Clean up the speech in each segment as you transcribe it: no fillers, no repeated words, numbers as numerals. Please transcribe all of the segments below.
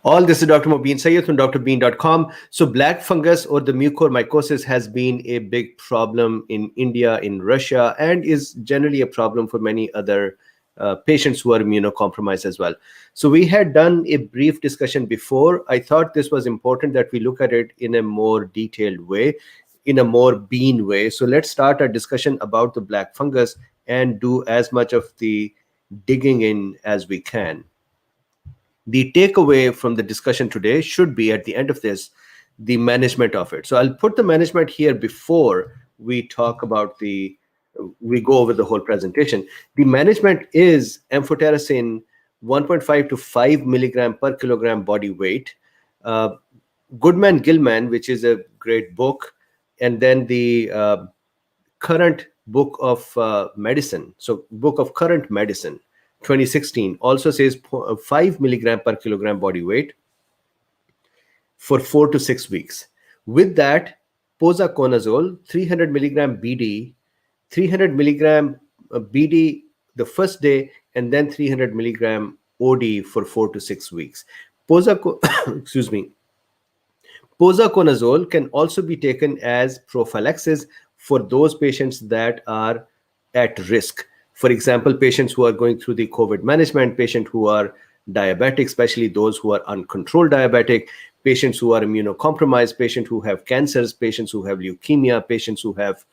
All this is Dr. Mobeen Sayyed from drbeen.com. So black fungus or the mucormycosis has been a big problem in India, in Russia, and is generally a problem for many other patients who are immunocompromised as well. So we had done a brief discussion before. I thought this was important that we look at it in a more detailed way, in a more Bean way. So let's start our discussion about the black fungus and do as much of the digging in as we can. The takeaway from the discussion today should be at the end of this, the management of it. So I'll put the management here before we talk about we go over the whole presentation. The management is amphotericin 1.5 to 5 milligram per kilogram body weight. Goodman-Gilman, which is a great book, and then the current book of medicine, so book of current medicine, 2016 also says 5 milligram per kilogram body weight for 4 to 6 weeks. With that, posaconazole, 300 milligram BD, 300 milligram BD the first day, and then 300 milligram OD for 4 to 6 weeks. Excuse me. Posaconazole can also be taken as prophylaxis for those patients that are at risk. For example, patients who are going through the COVID management, patients who are diabetic, especially those who are uncontrolled diabetic, patients who are immunocompromised, patients who have cancers, patients who have leukemia, patients who have,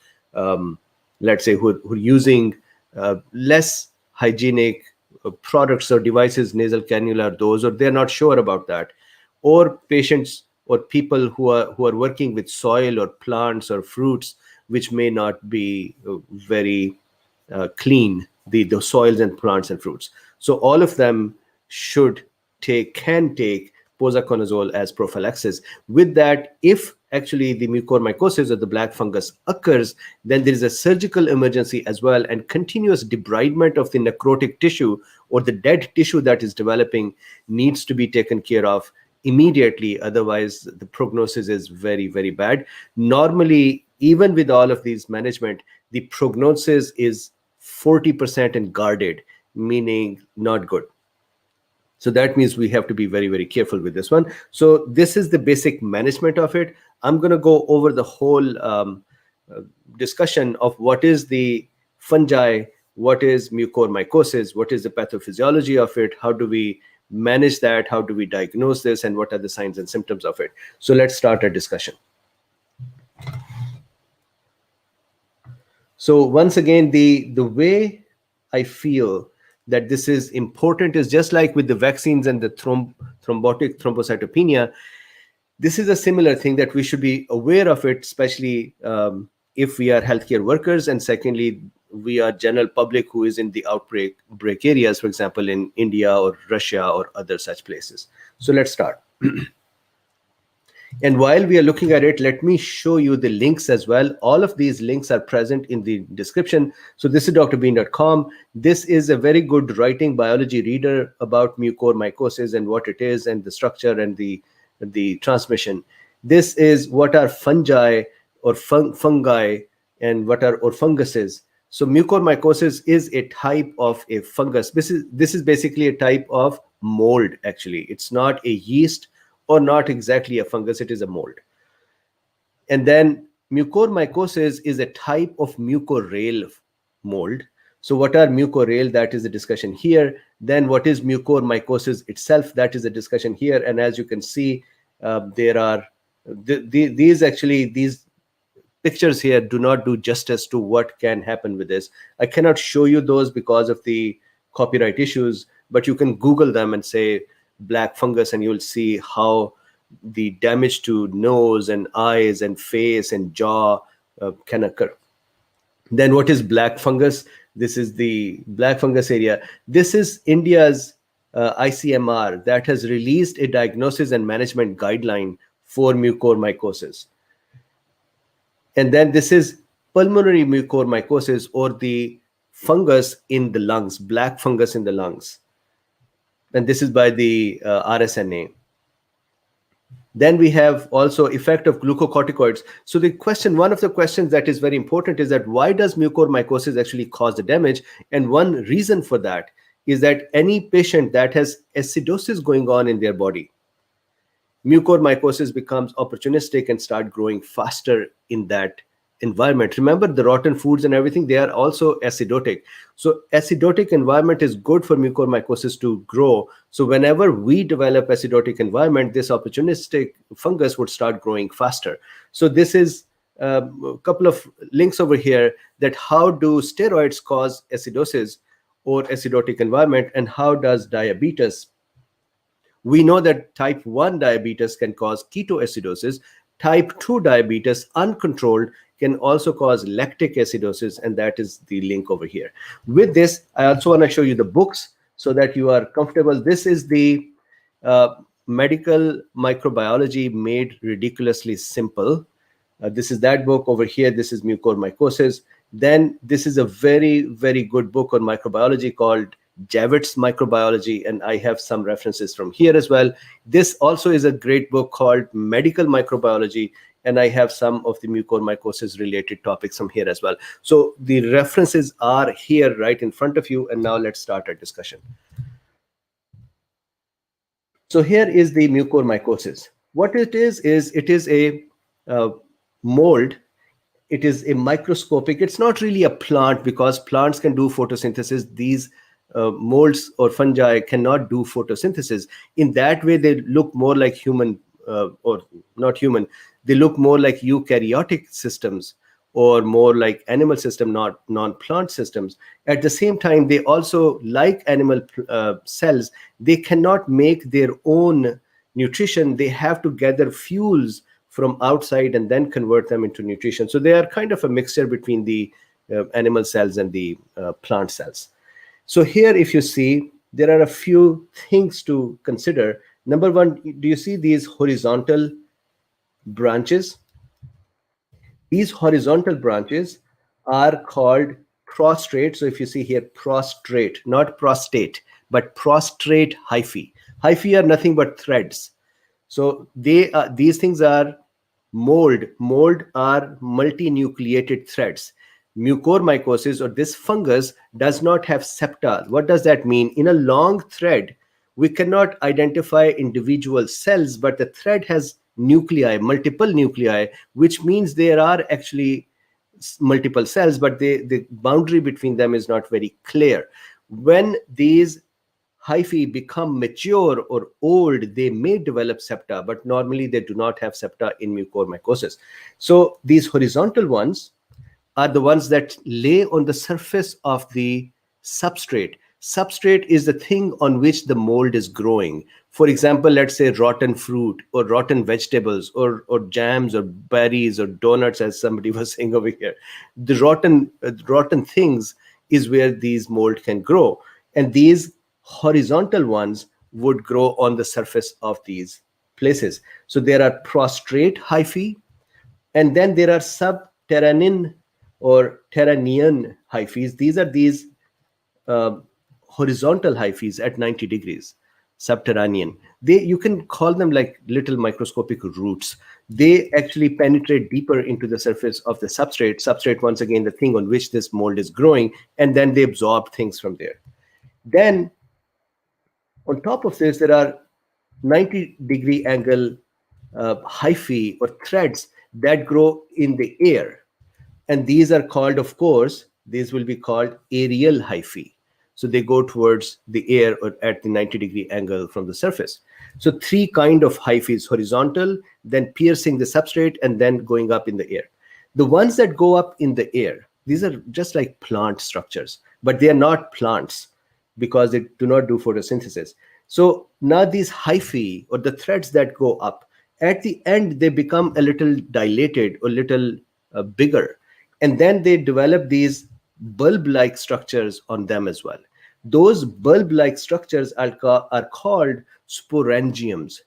let's say, who are using less hygienic products or devices, nasal cannula, those, or they're not sure about that, or patients or people who are working with soil or plants or fruits, which may not be very clean, the soils and plants and fruits. So all of them can take posaconazole as prophylaxis. With that, if actually the mucormycosis or the black fungus occurs, then there is a surgical emergency as well, and continuous debridement of the necrotic tissue or the dead tissue that is developing needs to be taken care of immediately. Otherwise, the prognosis is very, very bad. Normally, even with all of these management, the prognosis is 40% and guarded, meaning not good. So that means we have to be very, very careful with this one. So this is the basic management of it. I'm going to go over the whole discussion of what is the fungi, what is mucormycosis, what is the pathophysiology of it, how do we manage that, how do we diagnose this, and what are the signs and symptoms of it. So let's start our discussion. So once again, the way I feel that this is important is just like with the vaccines and the thrombotic thrombocytopenia. This is a similar thing that we should be aware of it, especially if we are healthcare workers, and secondly, we are general public who is in the outbreak areas, for example, in India or Russia or other such places. So let's start. And while we are looking at it, let me show you the links as well. All of these links are present in the description. So this is drbeen.com. This is a very good writing biology reader about mucormycosis and what it is and the structure and the transmission. This is what are fungi or fungi and what are or funguses. So mucormycosis is a type of a fungus. This is basically a type of mold, actually. It's not a yeast or not exactly a fungus, it is a mold. And then mucormycosis is a type of mucorale mold. So what are mucorale? That is a discussion here. Then what is mucormycosis itself? That is a discussion here. And as you can see, there are these pictures here do not do justice to what can happen with this. I cannot show you those because of the copyright issues, but you can Google them and say black fungus and you'll see how the damage to nose and eyes and face and jaw can occur. Then what is black fungus? This is the black fungus area. This is India's ICMR that has released a diagnosis and management guideline for mucormycosis. And then this is pulmonary mucormycosis, or the fungus in the lungs, black fungus in the lungs. And this is by the RSNA. Then we have also effect of glucocorticoids. So one of the questions that is very important is that why does mucormycosis actually cause the damage? And one reason for that is that any patient that has acidosis going on in their body, mucormycosis becomes opportunistic and start growing faster in that environment. Remember, the rotten foods and everything, they are also acidotic. So acidotic environment is good for mucormycosis to grow. So whenever we develop acidotic environment, this opportunistic fungus would start growing faster. So this is a couple of links over here, that how do steroids cause acidosis or acidotic environment, and how does diabetes. We know that type 1 diabetes can cause ketoacidosis. Type 2 diabetes, uncontrolled, can also cause lactic acidosis, and that is the link over here. With this, I also want to show you the books so that you are comfortable. This is the Medical Microbiology Made Ridiculously Simple. This is that book over here. This is mucormycosis. Then this is a very, very good book on microbiology called Javet's Microbiology, and I have some references from here as well. This also is a great book called Medical Microbiology, and I have some of the mucormycosis related topics from here as well. So the references are here right in front of you, and now let's start our discussion. So here is the mucormycosis. What it is it is a mold. It is a microscopic. It's not really a plant, because plants can do photosynthesis. These molds or fungi cannot do photosynthesis. In that way, they look more like human, or not human. They look more like eukaryotic systems, or more like animal system, not non-plant systems. At the same time, they also, like animal cells, they cannot make their own nutrition. They have to gather fuels from outside and then convert them into nutrition. So they are kind of a mixture between the animal cells and the plant cells. So here, if you see, there are a few things to consider. Number one, do you see these horizontal branches? These horizontal branches are called prostrate. So if you see here, prostrate, not prostate, but prostrate hyphae. Hyphae are nothing but threads. So these things are mold. Mold are multinucleated threads. Mucormycosis, or this fungus, does not have septa. What does that mean? In a long thread, we cannot identify individual cells, but the thread has nuclei, multiple nuclei, which means there are actually multiple cells, but the boundary between them is not very clear. When these hyphae become mature or old, they may develop septa, but normally they do not have septa in mucormycosis. So these horizontal ones are the ones that lay on the surface of the substrate. Substrate is the thing on which the mold is growing. For example, let's say rotten fruit or rotten vegetables or jams or berries or donuts, as somebody was saying over here. The rotten things is where these mold can grow. And these horizontal ones would grow on the surface of these places. So there are prostrate hyphae, and then there are subterranean or terranean hyphae. These are these horizontal hyphae at 90 degrees, subterranean. You can call them like little microscopic roots. They actually penetrate deeper into the surface of the substrate. Substrate, once again, the thing on which this mold is growing, and then they absorb things from there. Then on top of this, there are 90-degree angle hyphae or threads that grow in the air. And these are called, of course, these will be called aerial hyphae. So they go towards the air or at the 90-degree angle from the surface. So three kind of hyphae: horizontal, then piercing the substrate, and then going up in the air. The ones that go up in the air, these are just like plant structures, but they are not plants because they do not do photosynthesis. So now these hyphae, or the threads that go up, at the end, they become a little dilated or little bigger. And then they develop these bulb-like structures on them as well. Those bulb-like structures are called sporangiums.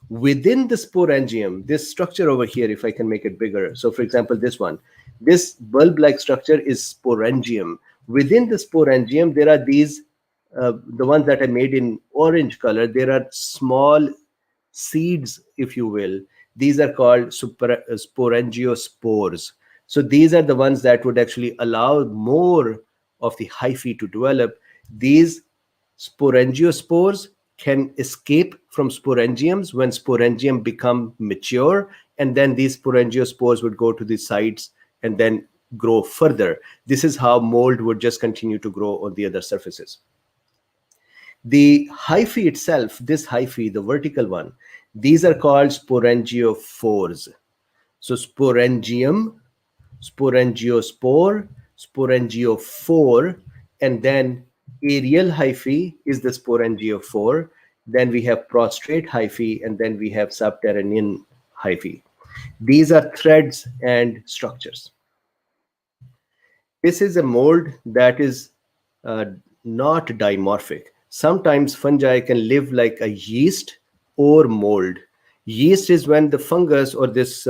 Within the sporangium, this structure over here, if I can make it bigger. So for example, this one, this bulb-like structure is sporangium. Within the sporangium, there are these, the ones that are made in orange color, there are small seeds, if you will. These are called sporangiospores. So these are the ones that would actually allow more of the hyphae to develop. These sporangiospores can escape from sporangiums when sporangium become mature, and then these sporangiospores would go to the sides and then grow further. This is how mold would just continue to grow on the other surfaces. The hyphae itself, this hyphae, the vertical one, these are called sporangiophores. So sporangium, sporangiospore, sporangiophore, and then aerial hyphae is the sporangiophore. Then we have prostrate hyphae, and then we have subterranean hyphae. These are threads and structures. This is a mold that is not dimorphic. Sometimes fungi can live like a yeast or mold. Yeast is when the fungus or this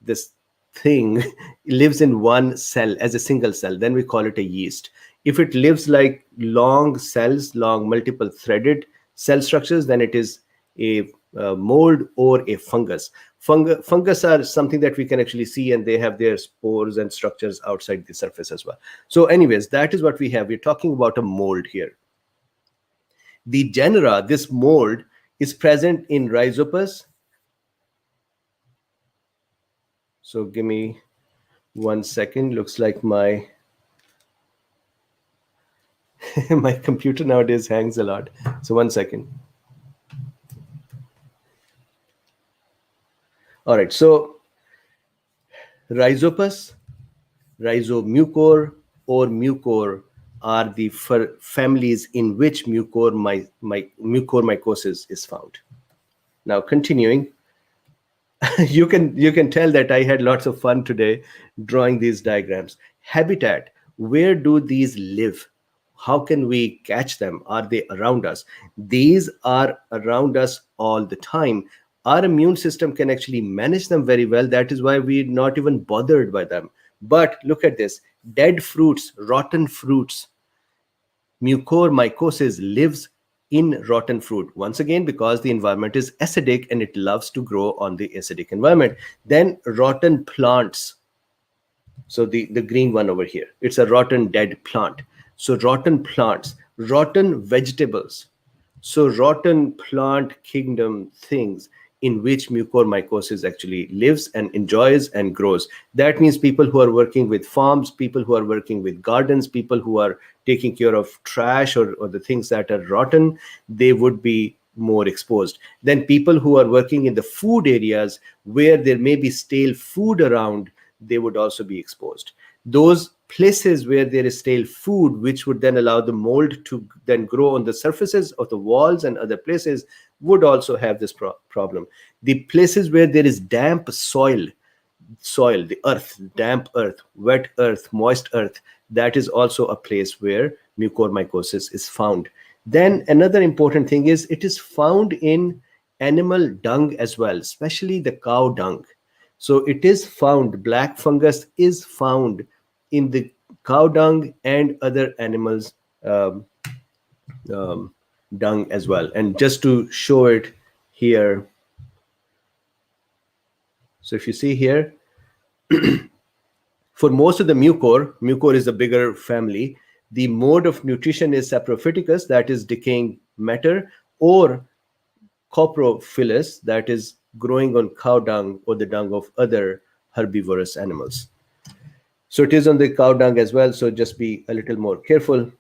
this thing lives in one cell as a single cell. Then we call it a yeast. If it lives like long cells, long multiple threaded cell structures, then it is a mold or a fungus. Fungus are something that we can actually see, and they have their spores and structures outside the surface as well. So anyways, that is what we have. We're talking about a mold here. The genera, this mold, is present in Rhizopus. So give me 1 second. Looks like my my computer nowadays hangs a lot. So 1 second. All right, so Rhizopus, Rhizomucor, or Mucor are the families in which mucormycosis is found. Now continuing, you can tell that I had lots of fun today drawing these diagrams. Habitat, where do these live? How can we catch them? Are they around us? These are around us all the time. Our immune system can actually manage them very well. That is why we're not even bothered by them. But look at this, dead fruits, rotten fruits. Mucormycosis lives in rotten fruit. Once again, because the environment is acidic and it loves to grow on the acidic environment. Then rotten plants. So the green one over here, it's a rotten dead plant. So rotten plants, rotten vegetables. So rotten plant kingdom things in which mucormycosis actually lives and enjoys and grows. That means people who are working with farms, people who are working with gardens, people who are taking care of trash or the things that are rotten, they would be more exposed. Then people who are working in the food areas where there may be stale food around, they would also be exposed. Those places where there is stale food, which would then allow the mold to then grow on the surfaces of the walls and other places, would also have this problem. The places where there is damp soil, the earth, damp earth, wet earth, moist earth, that is also a place where mucormycosis is found. Then another important thing is it is found in animal dung as well, especially the cow dung. So it is found, black fungus is found in the cow dung and other animals' dung as well. And just to show it here, so if you see here, for most of the mucor is the bigger family, the mode of nutrition is saprophyticus, that is decaying matter, or coprophilous, that is growing on cow dung or the dung of other herbivorous animals. So it is on the cow dung as well, so just be a little more careful.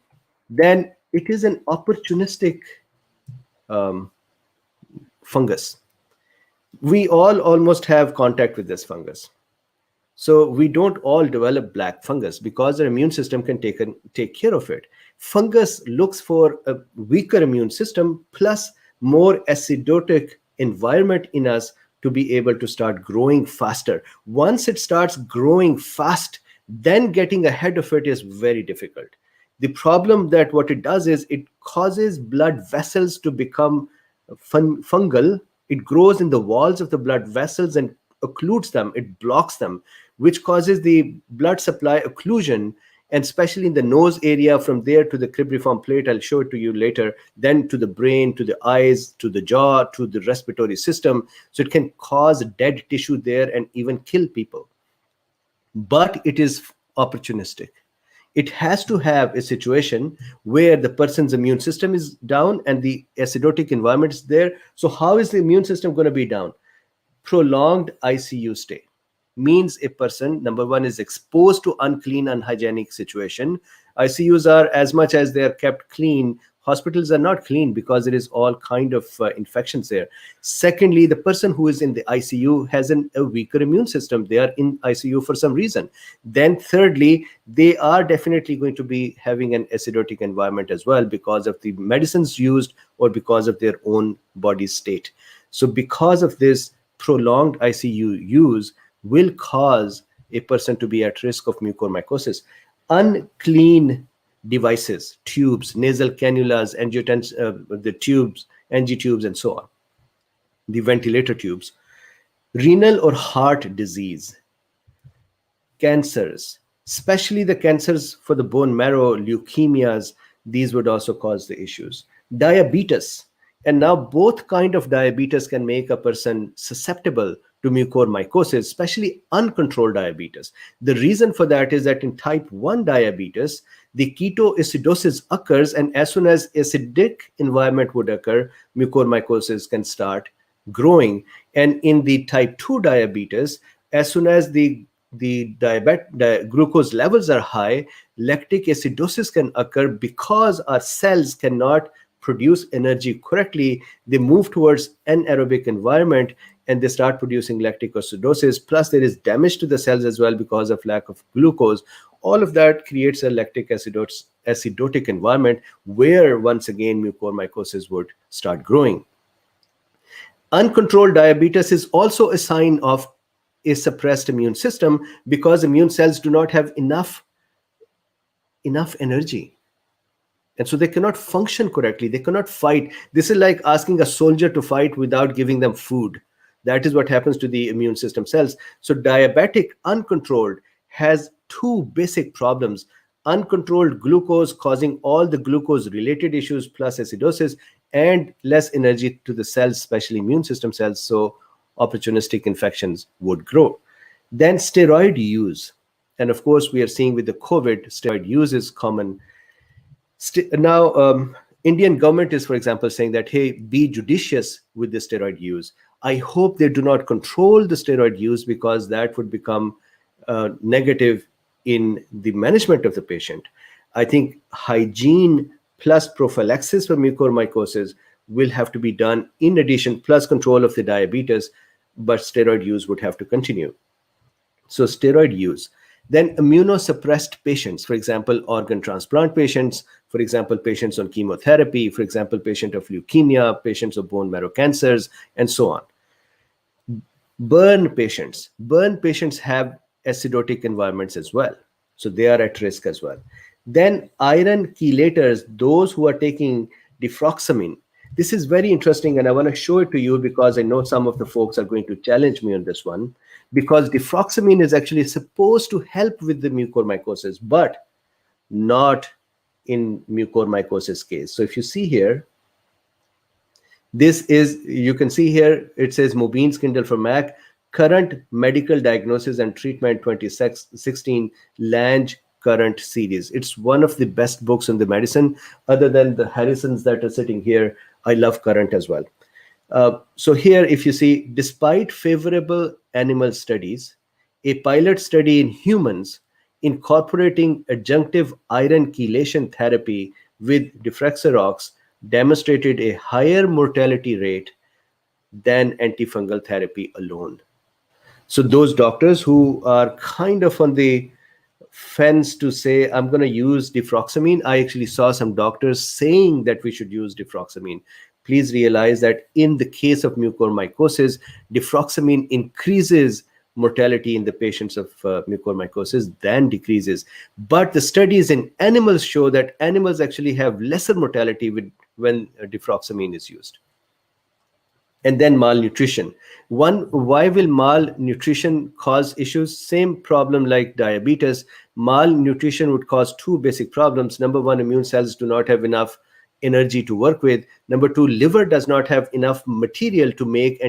Then it is an opportunistic fungus. We all almost have contact with this fungus. So we don't all develop black fungus because our immune system can take care of it. Fungus looks for a weaker immune system plus more acidotic environment in us to be able to start growing faster. Once it starts growing fast, then getting ahead of it is very difficult. The problem that what it does is it causes blood vessels to become fungal. It grows in the walls of the blood vessels and occludes them, it blocks them, which causes the blood supply occlusion, and especially in the nose area, from there to the cribriform plate, I'll show it to you later, then to the brain, to the eyes, to the jaw, to the respiratory system. So it can cause dead tissue there and even kill people. But it is opportunistic. It has to have a situation where the person's immune system is down and the acidotic environment is there. So how is the immune system going to be down? Prolonged ICU stay means a person, number one, is exposed to unclean, unhygienic situation. ICUs are, as much as they are kept clean, hospitals are not clean because there is all kind of infections there. Secondly, the person who is in the ICU has a weaker immune system. They are in ICU for some reason. Then thirdly, they are definitely going to be having an acidotic environment as well because of the medicines used or because of their own body state. So because of this, prolonged ICU use will cause a person to be at risk of mucormycosis. Unclean devices, tubes, nasal cannulas, the tubes, NG tubes, and so on, the ventilator tubes, renal or heart disease, cancers, especially the cancers for the bone marrow, leukemias, these would also cause the issues. Diabetes, and now both kind of diabetes can make a person susceptible to mucormycosis, especially uncontrolled diabetes. The reason for that is that in type 1 diabetes, the ketoacidosis occurs, and as soon as acidic environment would occur, mucormycosis can start growing. And in the type 2 diabetes, as soon as the glucose levels are high, lactic acidosis can occur because our cells cannot produce energy correctly. They move towards anaerobic environment and they start producing lactic acidosis. Plus there is damage to the cells as well because of lack of glucose. All of that creates a lactic acidotic environment where once again mucormycosis would start growing. Uncontrolled diabetes is also a sign of a suppressed immune system because immune cells do not have enough energy. And so they cannot function correctly. They cannot fight. This is like asking a soldier to fight without giving them food. That is what happens to the immune system cells. So diabetic uncontrolled has two basic problems. Uncontrolled glucose causing all the glucose related issues plus acidosis, and less energy to the cells, especially immune system cells. So opportunistic infections would grow. Then steroid use. And of course, we are seeing with the COVID, steroid use is common. Now, Indian government is, for example, saying that, hey, be judicious with the steroid use. I hope they do not control the steroid use because that would become negative in the management of the patient. I think hygiene plus prophylaxis for mucormycosis will have to be done in addition, plus control of the diabetes, but steroid use would have to continue. So steroid use. Then immunosuppressed patients, for example, organ transplant patients, for example, patients on chemotherapy, for example, patient of leukemia, patients of bone marrow cancers, and so on. Burn patients have acidotic environments as well. So they are at risk as well. Then iron chelators, those who are taking defroxamine. This is very interesting, and I want to show it to you because I know some of the folks are going to challenge me on this one, because defroxamine is actually supposed to help with the mucormycosis, but not in mucormycosis case. So if you see here, this is, you can see here, it says Mobeen's Kindle for Mac, Current Medical Diagnosis and Treatment 2016 Lange Current series. It's one of the best books on the medicine, other than the Harrisons that are sitting here. I love Current as well. So here, if you see, despite favorable animal studies, a pilot study in humans incorporating adjunctive iron chelation therapy with defraxarox demonstrated a higher mortality rate than antifungal therapy alone. So those doctors who are kind of on the fence to say, I'm going to use defroxamine, I actually saw some doctors saying that we should use defroxamine. Please realize that in the case of mucormycosis, defroxamine increases mortality in the patients of mucormycosis than decreases. But the studies in animals show that animals actually have lesser mortality when defroxamine is used. And then malnutrition. Why will malnutrition cause issues? Same problem like diabetes. Malnutrition would cause two basic problems. Number one, immune cells do not have enough energy to work with. Number two, liver does not have enough material to make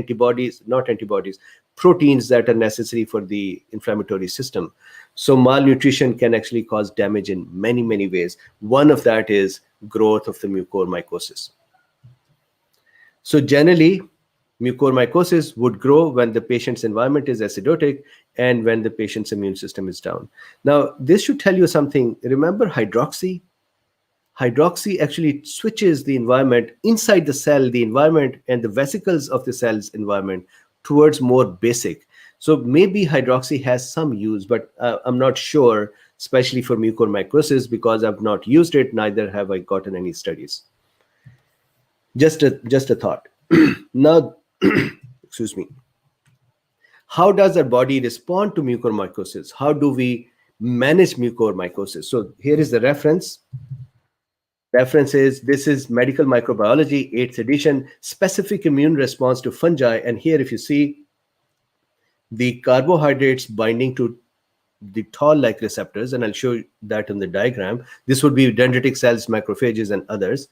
proteins that are necessary for the inflammatory system. So malnutrition can actually cause damage in many, many ways. One of that is growth of the mucormycosis. So generally, mucormycosis would grow when the patient's environment is acidotic and when the patient's immune system is down. Now, this should tell you something. Remember hydroxy? Hydroxy actually switches the environment inside the cell, the environment and the vesicles of the cell's environment towards more basic. So maybe hydroxy has some use, but I'm not sure, especially for mucormycosis, because I've not used it, neither have I gotten any studies. Just a thought. Now, excuse me. How does our body respond to mucormycosis? How do we manage mucormycosis? So here is the reference. Reference is, this is Medical Microbiology, 8th edition, specific immune response to fungi. And here, if you see the carbohydrates binding to the toll-like receptors, and I'll show you that in the diagram. This would be dendritic cells, macrophages, and others.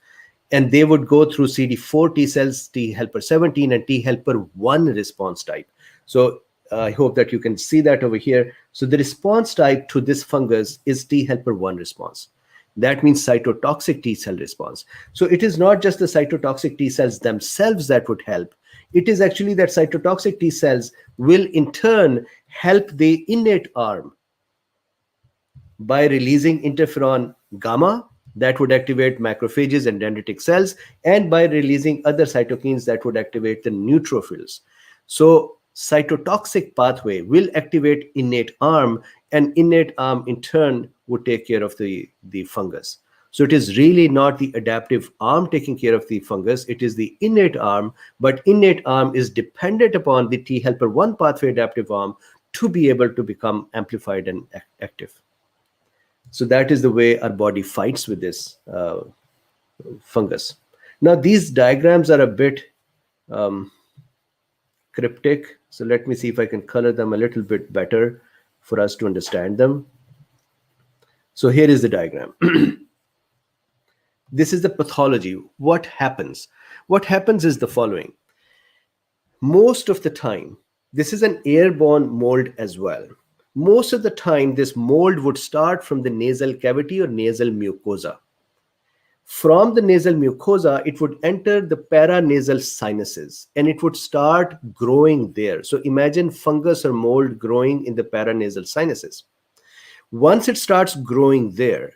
And they would go through CD4 T cells, T helper 17, and T helper 1 response type. So I hope that you can see that over here. So the response type to this fungus is T helper 1 response. That means cytotoxic T cell response. So it is not just the cytotoxic T cells themselves that would help. It is actually that cytotoxic T cells will in turn help the innate arm by releasing interferon gamma that would activate macrophages and dendritic cells, and by releasing other cytokines that would activate the neutrophils. So cytotoxic pathway will activate innate arm, and innate arm in turn would take care of the fungus. So it is really not the adaptive arm taking care of the fungus, it is the innate arm, but innate arm is dependent upon the T helper 1 pathway adaptive arm to be able to become amplified and active. So that is the way our body fights with this fungus. Now these diagrams are a bit cryptic. So let me see if I can color them a little bit better for us to understand them. So here is the diagram. This is the pathology. What happens? What happens is the following. Most of the time, this is an airborne mold as well. Most of the time, this mold would start from the nasal cavity or nasal mucosa. From the nasal mucosa, it would enter the paranasal sinuses and it would start growing there. So imagine fungus or mold growing in the paranasal sinuses. Once it starts growing there,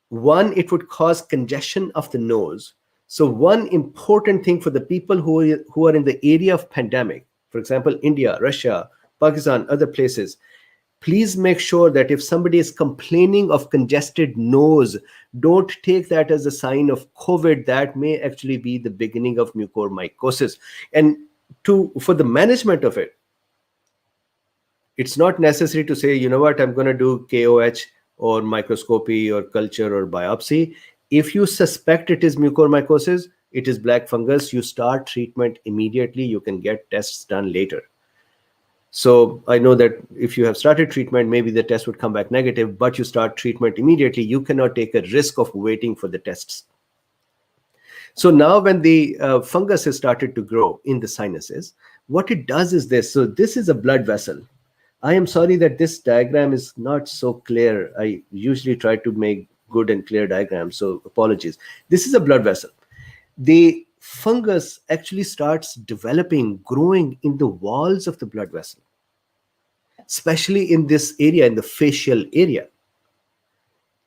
one, it would cause congestion of the nose. So one important thing for the people who are in the area of pandemic, for example, India, Russia, Pakistan, other places, please make sure that if somebody is complaining of congested nose, don't take that as a sign of COVID. That may actually be the beginning of mucormycosis. And for the management of it, it's not necessary to say, you know what, I'm going to do KOH or microscopy or culture or biopsy. If you suspect it is mucormycosis, it is black fungus, you start treatment immediately. You can get tests done later. So I know that if you have started treatment, maybe the test would come back negative, but you start treatment immediately. You cannot take a risk of waiting for the tests. So now when the fungus has started to grow in the sinuses, what it does is this. So this is a blood vessel. I am sorry that this diagram is not so clear. I usually try to make good and clear diagrams, so apologies. This is a blood vessel. The fungus actually starts developing, growing in the walls of the blood vessel, especially in this area, in the facial area.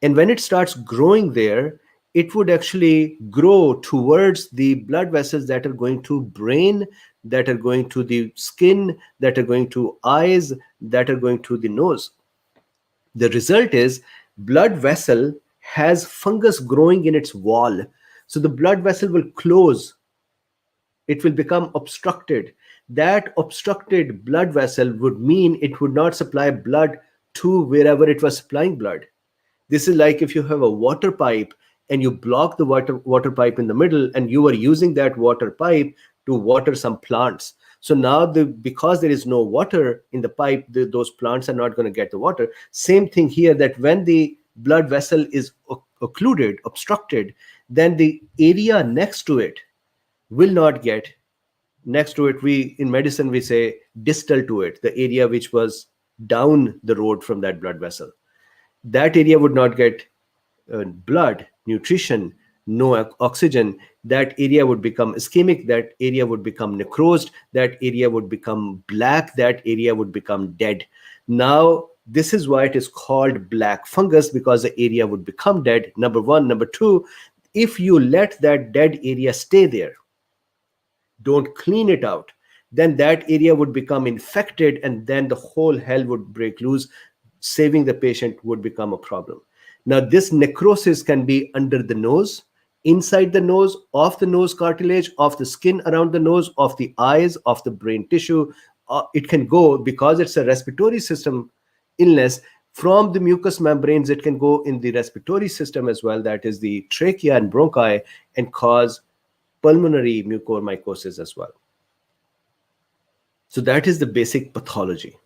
And when it starts growing there, it would actually grow towards the blood vessels that are going to brain, that are going to the skin, that are going to eyes, that are going to the nose. The result is blood vessel has fungus growing in its wall. So the blood vessel will close. It will become obstructed. That obstructed blood vessel would mean it would not supply blood to wherever it was supplying blood. This is like if you have a water pipe and you block the water pipe in the middle and you are using that water pipe to water some plants. So now because there is no water in the pipe, those plants are not going to get the water. Same thing here, that when the blood vessel is occluded, obstructed, then the area next to it will not get Next to it, in medicine we say distal to it, the area which was down the road from that blood vessel. That area would not get blood, nutrition, no oxygen. That area would become ischemic, that area would become necrosed, that area would become black, that area would become dead. Now, this is why it is called black fungus, because the area would become dead, number one. Number two, if you let that dead area stay there, don't clean it out, then that area would become infected, and then the whole hell would break loose. Saving the patient would become a problem. Now, this necrosis can be under the nose, inside the nose, off the nose cartilage, off the skin around the nose, off the eyes, off the brain tissue. It can go, because it's a respiratory system illness, from the mucous membranes, it can go in the respiratory system as well, that is the trachea and bronchi, and cause pulmonary mucormycosis as well. So that is the basic pathology.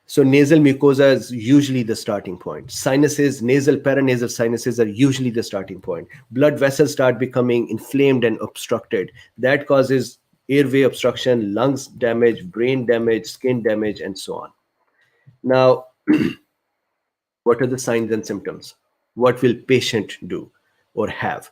So nasal mucosa is usually the starting point. Sinuses, nasal, paranasal sinuses are usually the starting point. Blood vessels start becoming inflamed and obstructed. That causes airway obstruction, lungs damage, brain damage, skin damage, and so on. Now, what are the signs and symptoms? What will patient do or have?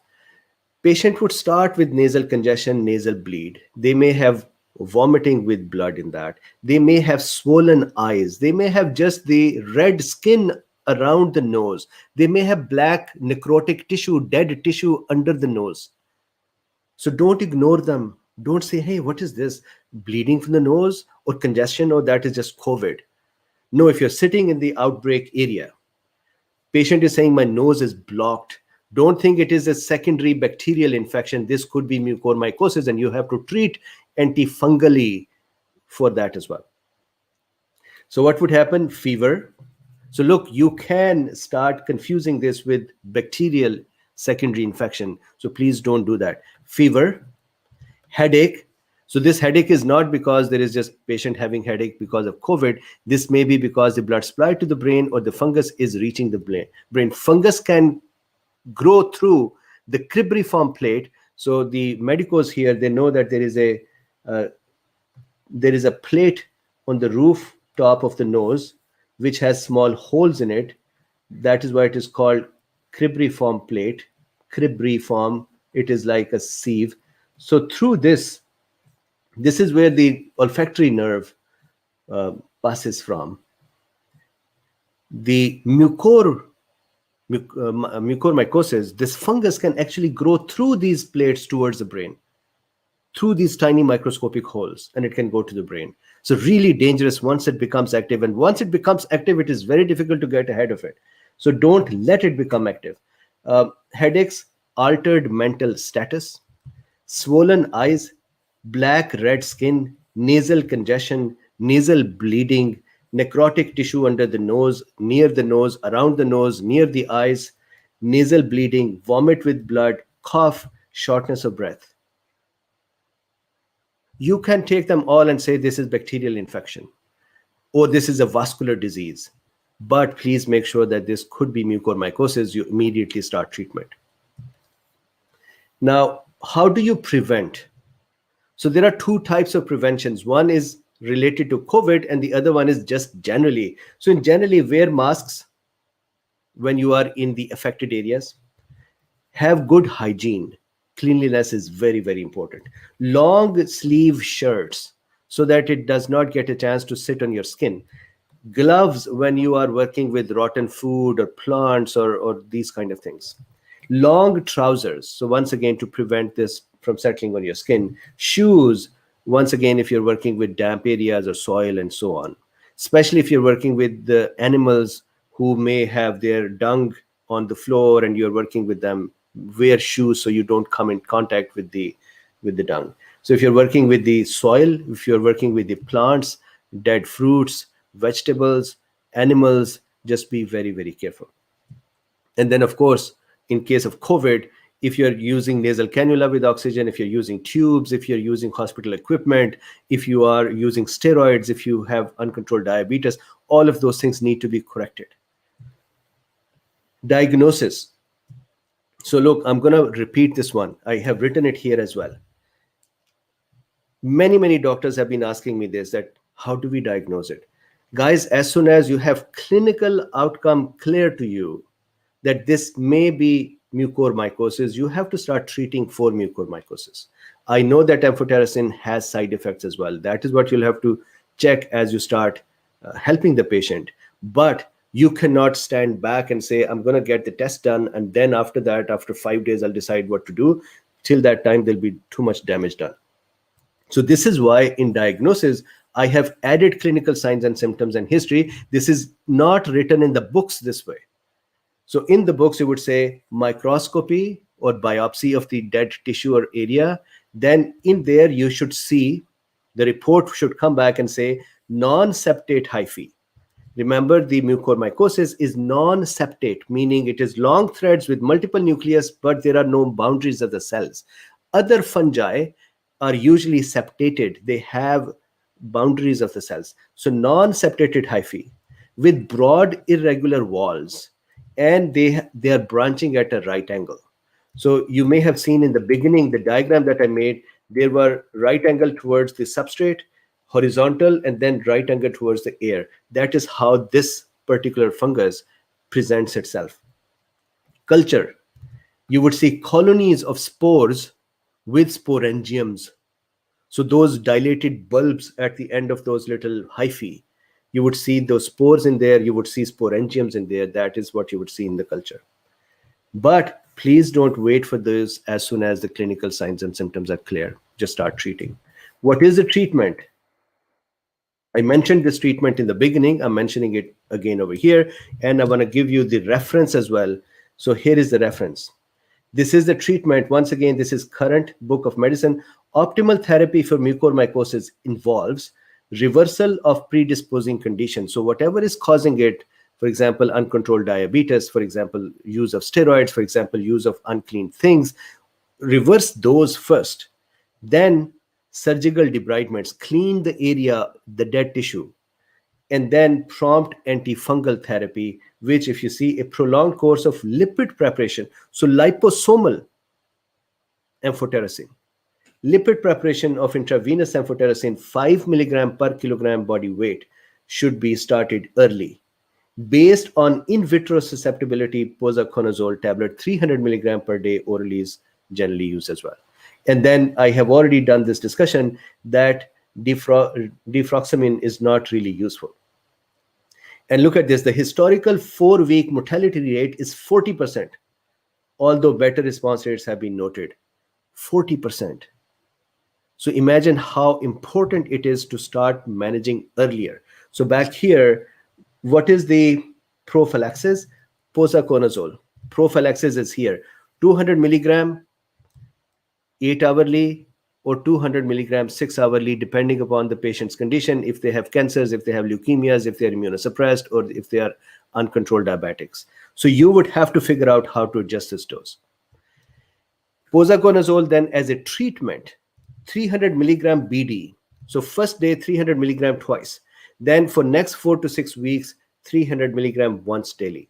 Patient would start with nasal congestion, nasal bleed. They may have vomiting with blood in that. They may have swollen eyes. They may have just the red skin around the nose. They may have black necrotic tissue, dead tissue under the nose. So don't ignore them. Don't say, hey, what is this? Bleeding from the nose or congestion, or that is just COVID. No, if you're sitting in the outbreak area, patient is saying my nose is blocked, don't think it is a secondary bacterial infection. This could be mucormycosis, and you have to treat antifungally for that as well. So what would happen? Fever. So look, you can start confusing this with bacterial secondary infection. So please don't do that. Fever, headache. So this headache is not because there is just patient having headache because of COVID. This may be because the blood supply to the brain or the fungus is reaching the brain. Fungus can grow through the cribriform plate. So the medicos here, they know that there is a plate on the roof top of the nose which has small holes in it. That is why it is called cribriform plate. Cribriform, it is like a sieve. So through this is where the olfactory nerve passes from. The mucormycosis, this fungus can actually grow through these plates towards the brain, through these tiny microscopic holes, and it can go to the brain. So really dangerous once it becomes active. And once it becomes active, it is very difficult to get ahead of it. So don't let it become active. Headaches, altered mental status, swollen eyes, black red skin, nasal congestion, nasal bleeding, necrotic tissue under the nose, near the nose, around the nose, near the eyes, nasal bleeding, vomit with blood, cough, shortness of breath. You can take them all and say this is bacterial infection or this is a vascular disease. But please make sure that this could be mucormycosis. You immediately start treatment. Now, how do you prevent? So there are two types of preventions. One is related to COVID and the other one is just generally. So in generally, wear masks when you are in the affected areas. Have good hygiene. Cleanliness is very, very important. Long sleeve shirts so that it does not get a chance to sit on your skin. Gloves when you are working with rotten food or plants or these kind of things. Long trousers. So once again, to prevent this from settling on your skin. Shoes, once again, if you're working with damp areas or soil and so on. Especially if you're working with the animals who may have their dung on the floor and you're working with them, wear shoes so you don't come in contact with the dung. So if you're working with the soil, if you're working with the plants, dead fruits, vegetables, animals, just be very, very careful. And then, of course, in case of COVID, if you're using nasal cannula with oxygen, if you're using tubes, if you're using hospital equipment, if you are using steroids, if you have uncontrolled diabetes, all of those things need to be corrected. Diagnosis. So look, I'm going to repeat this one. I have written it here as well. Many doctors have been asking me this, that how do we diagnose it? Guys, as soon as you have clinical outcome clear to you that this may be mucormycosis, you have to start treating for mucormycosis. I know that amphotericin has side effects as well. That is what you'll have to check as you start helping the patient. But you cannot stand back and say, I'm going to get the test done, and then after that, after 5 days, I'll decide what to do. Till that time, there'll be too much damage done. So this is why in diagnosis, I have added clinical signs and symptoms and history. This is not written in the books this way. So in the books, you would say microscopy or biopsy of the dead tissue or area. Then in there, you should see, the report should come back and say non-septate hyphae. Remember, the mucormycosis is non-septate, meaning it is long threads with multiple nucleus, but there are no boundaries of the cells. Other fungi are usually septated. They have boundaries of the cells. So non-septated hyphae with broad irregular walls, and they are branching at a right angle. So you may have seen in the beginning, the diagram that I made, there were right angle towards the substrate, horizontal, and then right angle towards the air. That is how this particular fungus presents itself. Culture, you would see colonies of spores with sporangiums. So those dilated bulbs at the end of those little hyphae, you would see those spores in there, you would see sporangiums in there. That is what you would see in the culture. But please don't wait for this as soon as the clinical signs and symptoms are clear. Just start treating. What is the treatment? I mentioned this treatment in the beginning. I'm mentioning it again over here. And I want to give you the reference as well. So here is the reference. This is the treatment. Once again, this is current book of medicine. Optimal therapy for mucormycosis involves reversal of predisposing conditions. So whatever is causing it, for example, uncontrolled diabetes, for example, use of steroids, for example, use of unclean things, reverse those first. Then surgical debridements, clean the area, the dead tissue, and then prompt antifungal therapy, which if you see a prolonged course of lipid preparation, so liposomal amphotericin, lipid preparation of intravenous amphotericin 5 milligram per kilogram body weight should be started early. Based on in vitro susceptibility, posaconazole tablet 300 milligram per day orally is generally used as well. And then I have already done this discussion that defroxamine is not really useful. And look at this, the historical 4-week mortality rate is 40%, although better response rates have been noted. 40%. So imagine how important it is to start managing earlier. So back here, what is the prophylaxis? Posaconazole. Prophylaxis is here. 200 milligram 8 hourly or 200 milligrams 6 hourly, depending upon the patient's condition, if they have cancers, if they have leukemias, if they're immunosuppressed, or if they are uncontrolled diabetics. So you would have to figure out how to adjust this dose. Posaconazole then as a treatment, 300 milligram BD. So first day, 300 milligram twice. Then for next 4 to 6 weeks, 300 milligram once daily.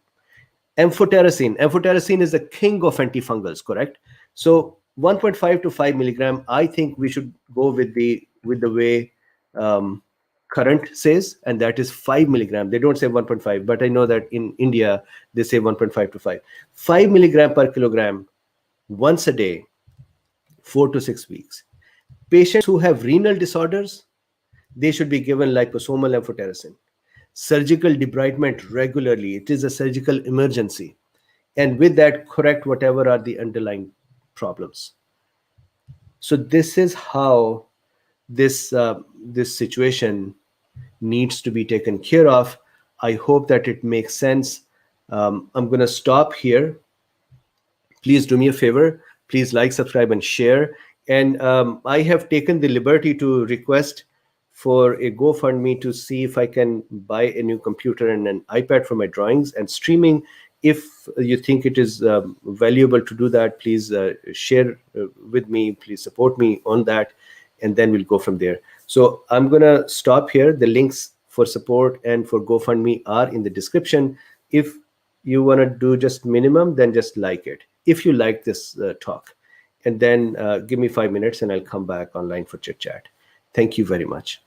Amphotericin. Amphotericin is the king of antifungals, correct? So 1.5 to 5 milligram, I think we should go with the way current says, and that is 5 milligram. They don't say 1.5, but I know that in India, they say 1.5 to 5. 5 milligram per kilogram once a day, 4 to 6 weeks. Patients who have renal disorders, they should be given liposomal amphotericin. Surgical debridement regularly. It is a surgical emergency. And with that, correct whatever are the underlying problems. So this is how this situation needs to be taken care of. I hope that it makes sense. I'm going to stop here. Please do me a favor. Please like, subscribe, and share. And I have taken the liberty to request for a GoFundMe to see if I can buy a new computer and an iPad for my drawings and streaming. If you think it is valuable to do that, please share with me. Please support me on that, and then we'll go from there. So I'm going to stop here. The links for support and for GoFundMe are in the description. If you want to do just minimum, then just like it. If you like this talk, and then give me 5 minutes and I'll come back online for chit chat. Thank you very much.